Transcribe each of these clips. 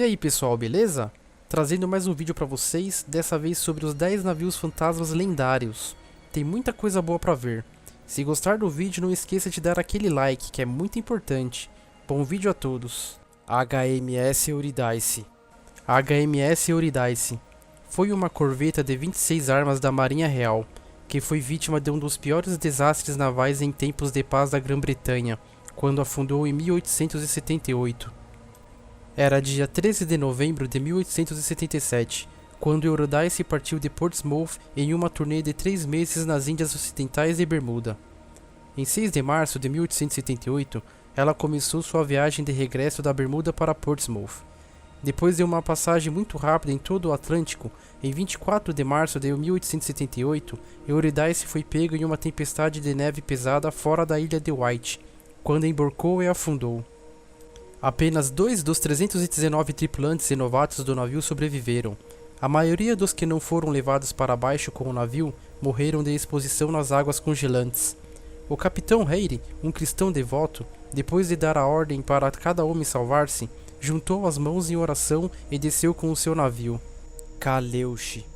E aí pessoal, beleza? Trazendo mais um vídeo pra vocês, dessa vez sobre os 10 navios fantasmas lendários. Tem muita coisa boa pra ver. Se gostar do vídeo, não esqueça de dar aquele like, que é muito importante. Bom vídeo a todos. HMS Eurydice. A HMS Eurydice foi uma corveta de 26 armas da Marinha Real, que foi vítima de um dos piores desastres navais em tempos de paz da Grã-Bretanha, quando afundou em 1878. Era dia 13 de novembro de 1877, quando Eurydice partiu de Portsmouth em uma turnê de 3 meses nas Índias Ocidentais e Bermuda. Em 6 de março de 1878, ela começou sua viagem de regresso da Bermuda para Portsmouth. Depois de uma passagem muito rápida em todo o Atlântico, em 24 de março de 1878, Eurydice foi pego em uma tempestade de neve pesada fora da ilha de Wight, quando embarcou e afundou. Apenas 2 dos 319 tripulantes e novatos do navio sobreviveram. A maioria dos que não foram levados para baixo com o navio morreram de exposição nas águas congelantes. O capitão Hare, um cristão devoto, depois de dar a ordem para cada homem salvar-se, juntou as mãos em oração e desceu com o seu navio. Caleuche.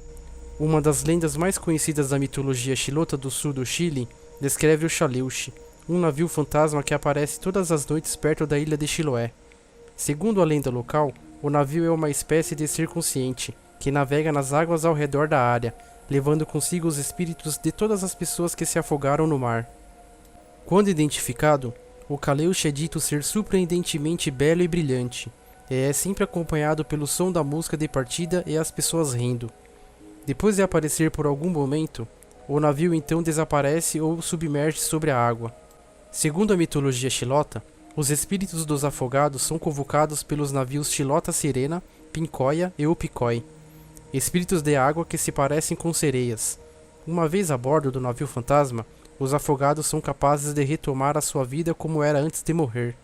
Uma das lendas mais conhecidas da mitologia chilota do sul do Chile descreve o Caleuche, um navio fantasma que aparece todas as noites perto da ilha de Chiloé. Segundo a lenda local, o navio é uma espécie de ser consciente, que navega nas águas ao redor da área, levando consigo os espíritos de todas as pessoas que se afogaram no mar. Quando identificado, o Caleuche é dito ser surpreendentemente belo e brilhante, e é sempre acompanhado pelo som da música de partida e as pessoas rindo. Depois de aparecer por algum momento, o navio então desaparece ou submerge sobre a água. Segundo a mitologia chilota, os espíritos dos afogados são convocados pelos navios Chilota Sirena, Pincóia e Upicói, espíritos de água que se parecem com sereias. Uma vez a bordo do navio fantasma, os afogados são capazes de retomar a sua vida como era antes de morrer.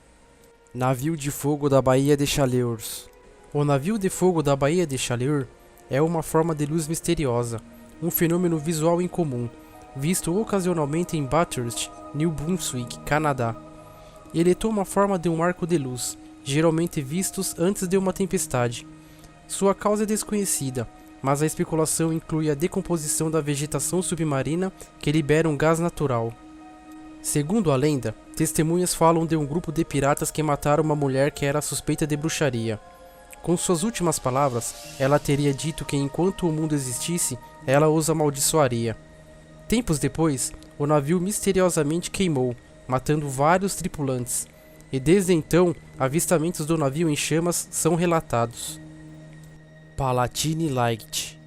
Navio de fogo da Baía de Chaleurs. O navio de fogo da Baía de Chaleurs é uma forma de luz misteriosa, um fenômeno visual incomum, visto ocasionalmente em Bathurst, New Brunswick, Canadá. Ele toma a forma de um arco de luz, geralmente vistos antes de uma tempestade. Sua causa é desconhecida, mas a especulação inclui a decomposição da vegetação submarina que libera um gás natural. Segundo a lenda, testemunhas falam de um grupo de piratas que mataram uma mulher que era suspeita de bruxaria. Com suas últimas palavras, ela teria dito que enquanto o mundo existisse, ela os amaldiçoaria. Tempos depois, o navio misteriosamente queimou, matando vários tripulantes, e desde então, avistamentos do navio em chamas são relatados. Palatine Light.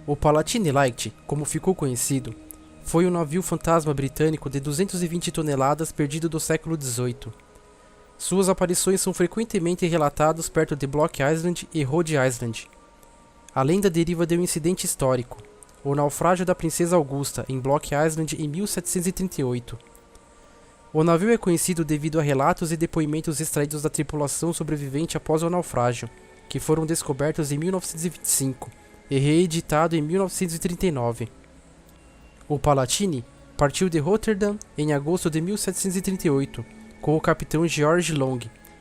O Palatine Light, como ficou conhecido, foi um navio fantasma britânico de 220 toneladas perdido do século XVIII. Suas aparições são frequentemente relatadas perto de Block Island e Rhode Island. A lenda deriva de um incidente histórico, o naufrágio da Princesa Augusta em Block Island em 1738. O navio é conhecido devido a relatos e depoimentos extraídos da tripulação sobrevivente após o naufrágio, que foram descobertos em 1925 e reeditado em 1939. O Palatine partiu de Rotterdam em agosto de 1738, com o capitão George Long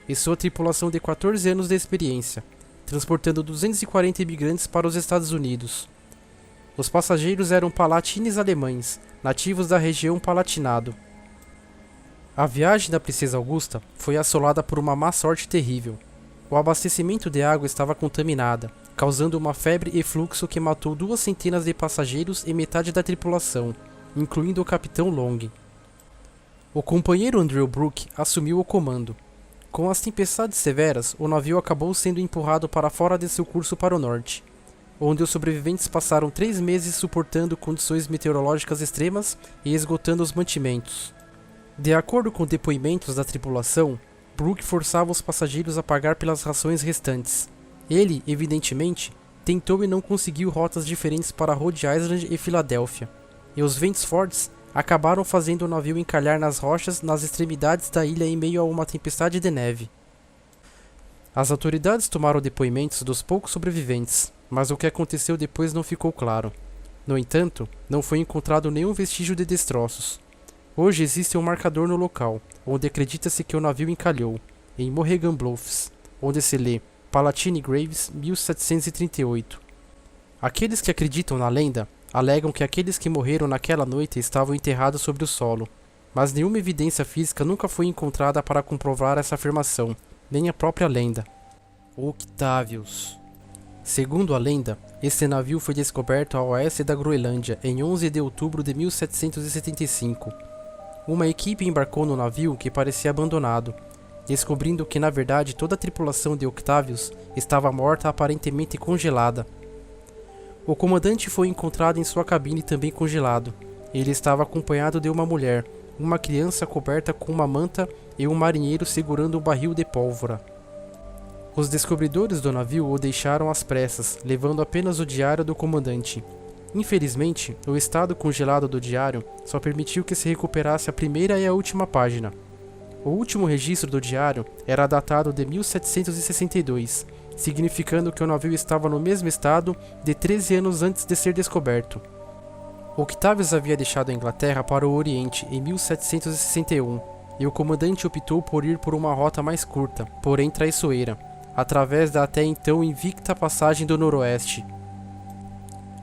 e sua tripulação de 14 anos de experiência, transportando 240 imigrantes para os Estados Unidos. Os passageiros eram palatines alemães, nativos da região Palatinado. A viagem da Princesa Augusta foi assolada por uma má sorte terrível. O abastecimento de água estava contaminada, causando uma febre e fluxo que matou 2 centenas de passageiros e metade da tripulação, incluindo o capitão Long. O companheiro Andrew Brooke assumiu o comando. Com as tempestades severas, o navio acabou sendo empurrado para fora de seu curso para o norte, onde os sobreviventes passaram 3 meses suportando condições meteorológicas extremas e esgotando os mantimentos. De acordo com depoimentos da tripulação, Brooke forçava os passageiros a pagar pelas rações restantes. Ele, evidentemente, tentou e não conseguiu rotas diferentes para Rhode Island e Filadélfia, e os ventos fortes acabaram fazendo o navio encalhar nas rochas nas extremidades da ilha em meio a uma tempestade de neve. As autoridades tomaram depoimentos dos poucos sobreviventes, mas o que aconteceu depois não ficou claro. No entanto, não foi encontrado nenhum vestígio de destroços. Hoje existe um marcador no local, onde acredita-se que o navio encalhou, em Mohegan Bluffs, onde se lê Palatine Graves, 1738. Aqueles que acreditam na lenda alegam que aqueles que morreram naquela noite estavam enterrados sobre o solo, mas nenhuma evidência física nunca foi encontrada para comprovar essa afirmação, nem a própria lenda. Octavius. Segundo a lenda, este navio foi descoberto a oeste da Groenlândia em 11 de outubro de 1775. Uma equipe embarcou no navio que parecia abandonado, descobrindo que na verdade toda a tripulação de Octavius estava morta, aparentemente congelada. O comandante foi encontrado em sua cabine também congelado. Ele estava acompanhado de uma mulher, uma criança coberta com uma manta e um marinheiro segurando um barril de pólvora. Os descobridores do navio o deixaram às pressas, levando apenas o diário do comandante. Infelizmente, o estado congelado do diário só permitiu que se recuperasse a primeira e a última página. O último registro do diário era datado de 1762, significando que o navio estava no mesmo estado de 13 anos antes de ser descoberto. Octavius havia deixado a Inglaterra para o Oriente em 1761, e o comandante optou por ir por uma rota mais curta, porém traiçoeira, através da até então invicta passagem do Noroeste.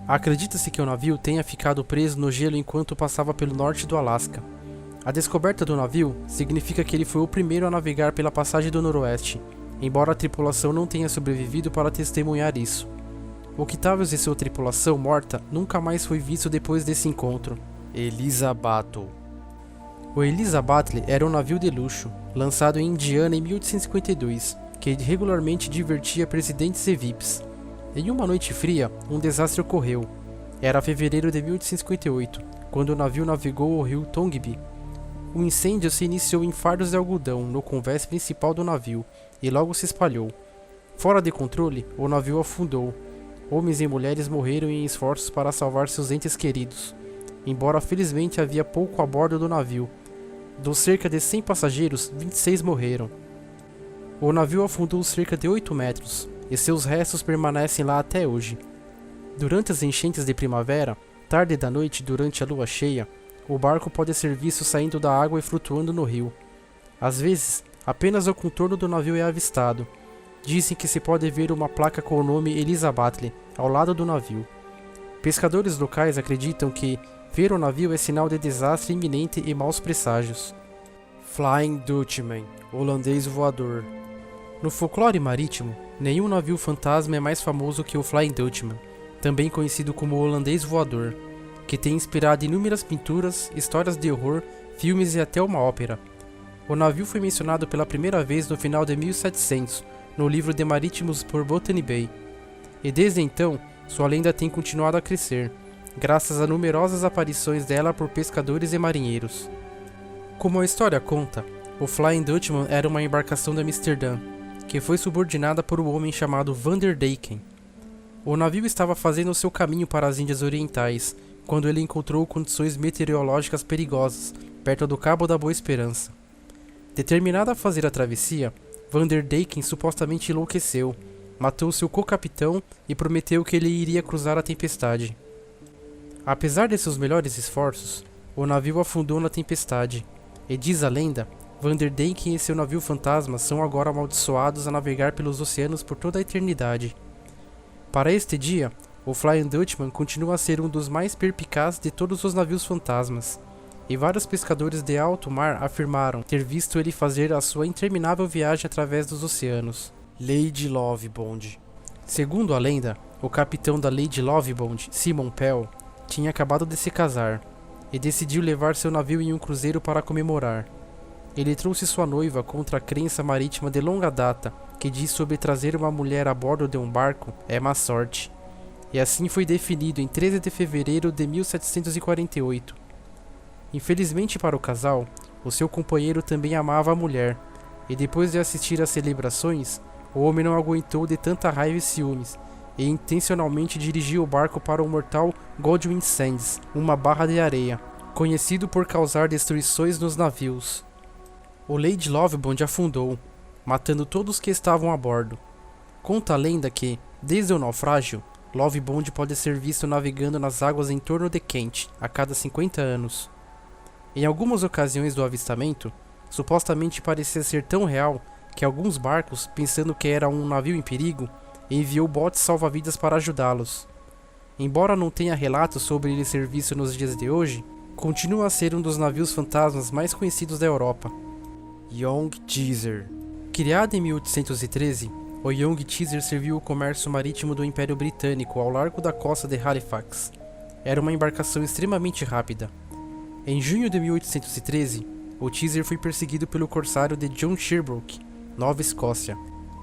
Acredita-se que o navio tenha ficado preso no gelo enquanto passava pelo norte do Alasca. A descoberta do navio significa que ele foi o primeiro a navegar pela passagem do Noroeste, embora a tripulação não tenha sobrevivido para testemunhar isso. Octavius e sua tripulação morta nunca mais foi visto depois desse encontro. Eliza Battle. O Eliza Battle era um navio de luxo, lançado em Indiana em 1852, que regularmente divertia presidentes e VIPs. Em uma noite fria, um desastre ocorreu. Era fevereiro de 1858, quando o navio navegou o rio Tongbee. O incêndio se iniciou em fardos de algodão no convés principal do navio e logo se espalhou. Fora de controle, o navio afundou. Homens e mulheres morreram em esforços para salvar seus entes queridos, embora felizmente havia pouco a bordo do navio. Dos cerca de 100 passageiros, 26 morreram. O navio afundou cerca de 8 metros, e seus restos permanecem lá até hoje. Durante as enchentes de primavera, tarde da noite durante a lua cheia, o barco pode ser visto saindo da água e flutuando no rio. Às vezes, apenas o contorno do navio é avistado. Dizem que se pode ver uma placa com o nome Eliza Battle ao lado do navio. Pescadores locais acreditam que ver o navio é sinal de desastre iminente e maus presságios. Flying Dutchman, holandês voador. No folclore marítimo, nenhum navio fantasma é mais famoso que o Flying Dutchman, também conhecido como holandês voador, que tem inspirado inúmeras pinturas, histórias de horror, filmes e até uma ópera. O navio foi mencionado pela primeira vez no final de 1700, no livro de Marítimos por Botany Bay, e desde então, sua lenda tem continuado a crescer, graças a numerosas aparições dela por pescadores e marinheiros. Como a história conta, o Flying Dutchman era uma embarcação de Amsterdã, que foi subordinada por um homem chamado Vanderdaeken. O navio estava fazendo seu caminho para as Índias Orientais, quando ele encontrou condições meteorológicas perigosas, perto do Cabo da Boa Esperança. Determinado a fazer a travessia, Vanderdaeken supostamente enlouqueceu, matou seu co-capitão e prometeu que ele iria cruzar a tempestade. Apesar de seus melhores esforços, o navio afundou na tempestade, e diz a lenda, Vanderdaeken e seu navio fantasma são agora amaldiçoados a navegar pelos oceanos por toda a eternidade. Para este dia, o Flying Dutchman continua a ser um dos mais perspicazes de todos os navios fantasmas, e vários pescadores de alto mar afirmaram ter visto ele fazer a sua interminável viagem através dos oceanos. Lady Lovebond. Segundo a lenda, o capitão da Lady Lovebond, Simon Pell, tinha acabado de se casar, e decidiu levar seu navio em um cruzeiro para comemorar. Ele trouxe sua noiva contra a crença marítima de longa data, que diz sobre trazer uma mulher a bordo de um barco é má sorte. E assim foi definido em 13 de fevereiro de 1748. Infelizmente para o casal, o seu companheiro também amava a mulher, e depois de assistir às celebrações, o homem não aguentou de tanta raiva e ciúmes, e intencionalmente dirigiu o barco para o mortal Godwin Sands, uma barra de areia, conhecido por causar destruições nos navios. O Lady Lovebond afundou, matando todos que estavam a bordo. Conta a lenda que, desde o naufrágio, Lovebond pode ser visto navegando nas águas em torno de Kent a cada 50 anos. Em algumas ocasiões do avistamento, supostamente parecia ser tão real que alguns barcos, pensando que era um navio em perigo, enviou botes salva-vidas para ajudá-los. Embora não tenha relatos sobre ele ser visto nos dias de hoje, continua a ser um dos navios fantasmas mais conhecidos da Europa. Young Teaser. Criado em 1813, o Young Teaser serviu o comércio marítimo do Império Britânico ao largo da costa de Halifax. Era uma embarcação extremamente rápida. Em junho de 1813, o Teaser foi perseguido pelo corsário de John Sherbrooke, Nova Escócia,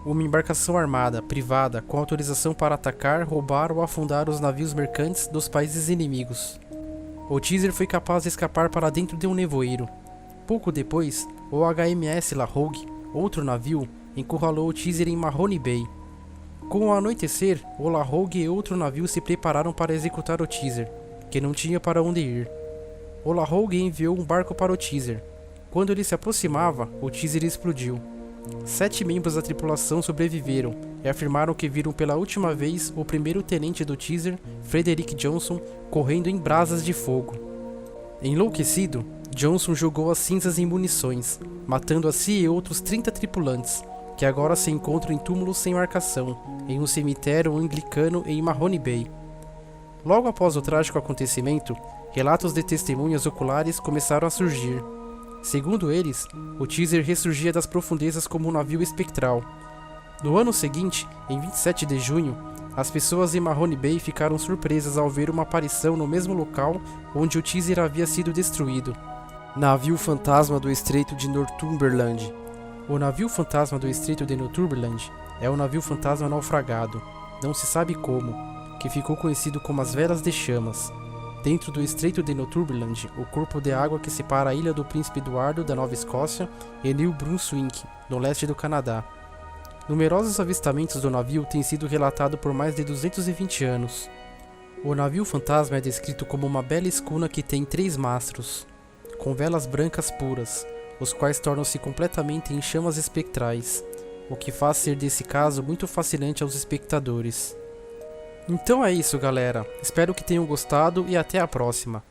uma embarcação armada, privada, com autorização para atacar, roubar ou afundar os navios mercantes dos países inimigos. O Teaser foi capaz de escapar para dentro de um nevoeiro. Pouco depois, o HMS La Rogue, outro navio, encurralou o Teaser em Mahone Bay. Com o anoitecer, o La Rogue e outro navio se prepararam para executar o Teaser, que não tinha para onde ir. O La Rogue enviou um barco para o Teaser. Quando ele se aproximava, o Teaser explodiu. 7 membros da tripulação sobreviveram e afirmaram que viram pela última vez o primeiro-tenente do Teaser, Frederick Johnson, correndo em brasas de fogo. Enlouquecido, Johnson jogou as cinzas em munições, matando a si e outros 30 tripulantes, que agora se encontram em túmulos sem marcação, em um cemitério anglicano em Mahone Bay. Logo após o trágico acontecimento, relatos de testemunhas oculares começaram a surgir. Segundo eles, o Teaser ressurgia das profundezas como um navio espectral. No ano seguinte, em 27 de junho, as pessoas em Mahone Bay ficaram surpresas ao ver uma aparição no mesmo local onde o Teaser havia sido destruído. Navio fantasma do Estreito de Northumberland. O navio fantasma do Estreito de Northumberland é um navio fantasma naufragado, não se sabe como, que ficou conhecido como as Velas de Chamas. Dentro do Estreito de Northumberland, o corpo de água que separa a ilha do Príncipe Eduardo, da Nova Escócia, e New Brunswick, no leste do Canadá. Numerosos avistamentos do navio têm sido relatados por mais de 220 anos. O navio fantasma é descrito como uma bela escuna que tem 3 mastros, com velas brancas puras, os quais tornam-se completamente em chamas espectrais, o que faz ser desse caso muito fascinante aos espectadores. Então é isso, galera. Espero que tenham gostado e até a próxima.